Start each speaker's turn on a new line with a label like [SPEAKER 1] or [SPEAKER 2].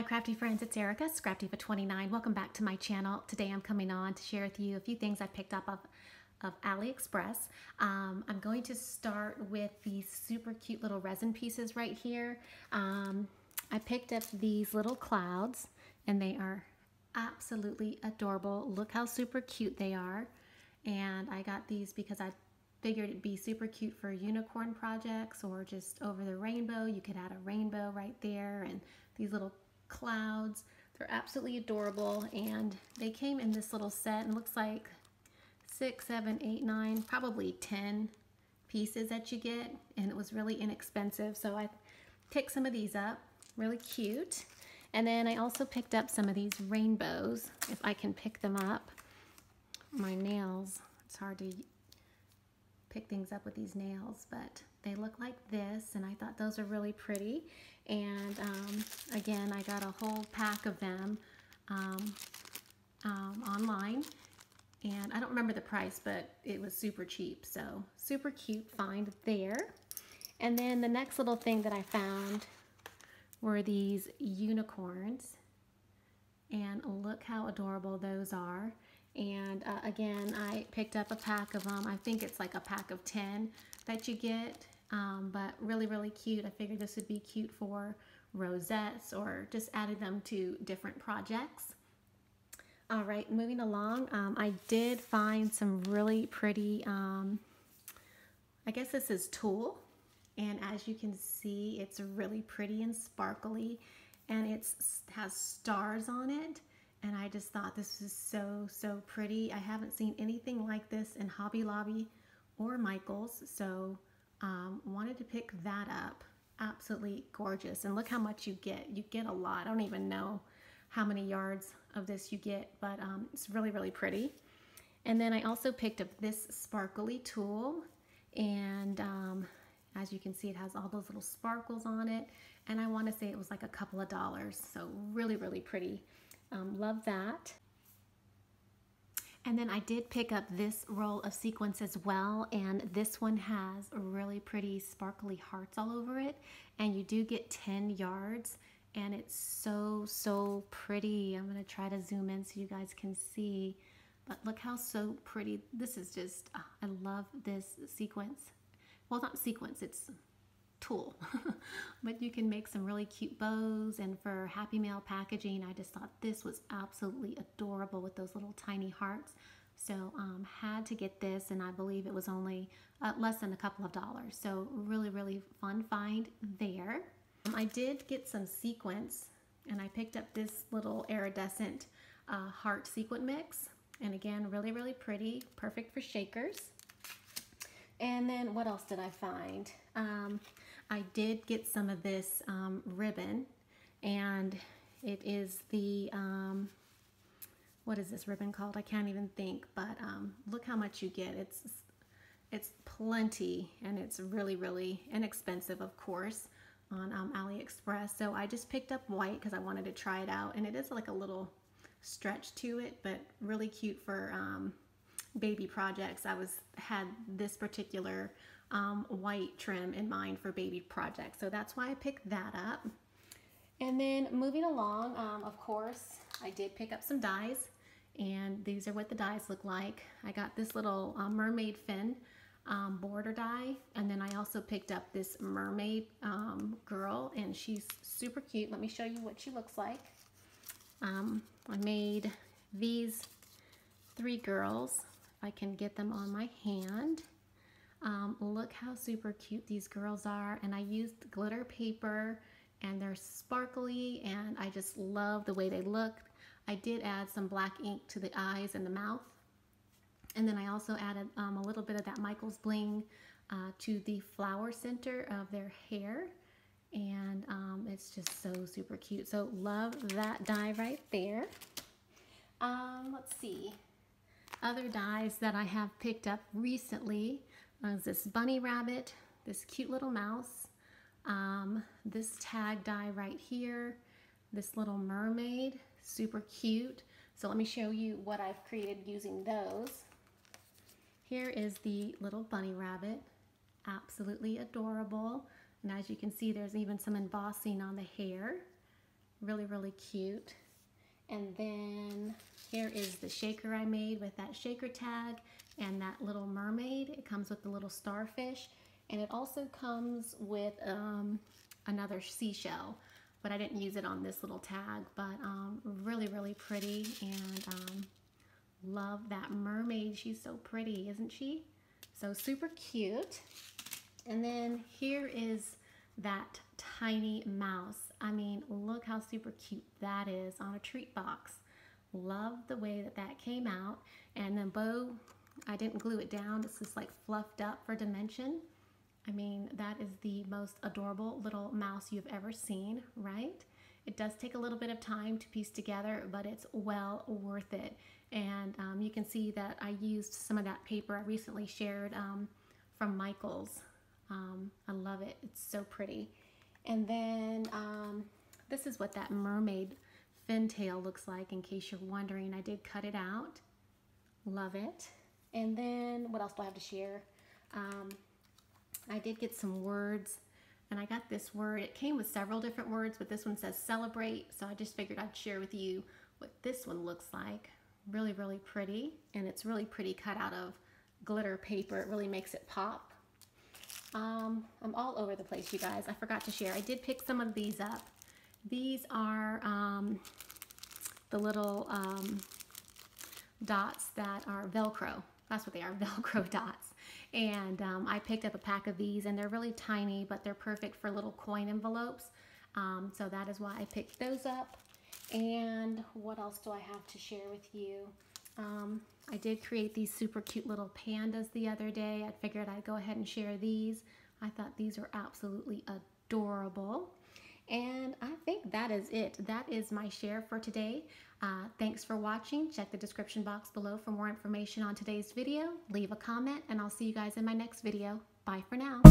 [SPEAKER 1] crafty friends, it's Erica, Scrapdivatwentynine. Welcome back to my channel. Today I'm coming on to share with you a few things I picked up of AliExpress. I'm going to start with these super cute little resin pieces right here. I picked up these little clouds and they are absolutely adorable. Look how super cute they are. And I got these because I figured it'd be super cute for unicorn projects or just over the rainbow. You could add a rainbow right there and these little clouds. They're absolutely adorable, and they came in this little set and looks like 6, 7, 8, 9, probably 10 pieces that you get, and it was really inexpensive. So I picked some of these up, really cute. And then I also picked up some of these rainbows, if I can pick them up. My nails, it's hard to pick things up with these nails, but they look like this, and I thought those are really pretty. And again, I got a whole pack of them online, and I don't remember the price, but it was super cheap, so super cute find there. And then the next little thing that I found were these unicorns, and look how adorable those are. And again, I picked up a pack of them. I think it's like a pack of 10 that you get, but really, really cute. I figured this would be cute for rosettes or just added them to different projects. All right, moving along, I did find some really pretty, I guess this is tulle. And as you can see, it's really pretty and sparkly, and it has stars on it. And I just thought this was so pretty. I haven't seen anything like this in Hobby Lobby or Michael's, so wanted to pick that up. Absolutely gorgeous. And look how much you get. You get a lot. I don't even know how many yards of this you get, but it's really, really pretty. And then I also picked up this sparkly tulle, and as you can see, it has all those little sparkles on it, and I want to say it was like a couple of dollars, so really, really pretty. Love that. And then I did pick up this roll of sequins as well, and this one has really pretty sparkly hearts all over it, and you do get 10 yards, and it's so pretty. I'm going to try to zoom in so you guys can see, but look how so pretty. This is just, I love this sequence. Well, not sequence, it's tulle. But you can make some really cute bows, and for Happy Mail packaging, I just thought this was absolutely adorable with those little tiny hearts. So had to get this, and I believe it was only less than a couple of dollars. So really, really fun find there. I did get some sequins, and I picked up this little iridescent heart sequin mix, and again, really, really pretty, perfect for shakers. And then what else did I find? I did get some of this ribbon, and it is the, what is this ribbon called? I can't even think, but look how much you get. It's plenty, and it's really, really inexpensive, of course, on AliExpress. So I just picked up white because I wanted to try it out, and it is like a little stretch to it, but really cute for baby projects. I had this particular white trim in mind for baby projects, so that's why I picked that up. And then moving along, of course, I did pick up some dies, and these are what the dies look like. I got this little Mermaid Fin border die, and then I also picked up this Mermaid Girl, and she's super cute. Let me show you what she looks like. I made these 3 girls. I can get them on my hand. Look how super cute these girls are, and I used glitter paper, and they're sparkly, and I just love the way they look. I did add some black ink to the eyes and the mouth, and then I also added a little bit of that Michael's bling to the flower center of their hair, and it's just so super cute. So love that die right there. Let's see. Other dies that I have picked up recently is this bunny rabbit, this cute little mouse, this tag die right here, this little mermaid, super cute. So let me show you what I've created using those. Here is the little bunny rabbit, absolutely adorable. And as you can see, there's even some embossing on the hair. Really, really cute. And then here is the shaker I made with that shaker tag and that little mermaid. It comes with the little starfish, and it also comes with another seashell, but I didn't use it on this little tag. But really, really pretty, and love that mermaid. She's so pretty, isn't she? So super cute. And then here is that tiny mouse. I mean, look how super cute that is on a treat box. Love the way that that came out. And then bow, I didn't glue it down. This is like fluffed up for dimension. I mean, that is the most adorable little mouse you've ever seen, right? It does take a little bit of time to piece together, but it's well worth it. And you can see that I used some of that paper I recently shared from Michael's. I love it. It's so pretty. And then this is what that mermaid fin tail looks like, in case you're wondering. I did cut it out. Love it. And then what else do I have to share? I did get some words, and I got this word. It came with several different words, but this one says celebrate, so I just figured I'd share with you what this one looks like. Really, really pretty, and it's really pretty cut out of glitter paper. It really makes it pop. I'm all over the place, you guys. I forgot to share. I did pick some of these up. These are the little dots that are Velcro. That's what they are, Velcro dots. And I picked up a pack of these, and they're really tiny, but they're perfect for little coin envelopes. So that is why I picked those up. And what else do I have to share with you? I did create these super cute little pandas the other day. I figured I'd go ahead and share these. I thought these were absolutely adorable. And I think that is it. That is my share for today. Thanks for watching. Check the description box below for more information on today's video. Leave a comment, and I'll see you guys in my next video. Bye for now.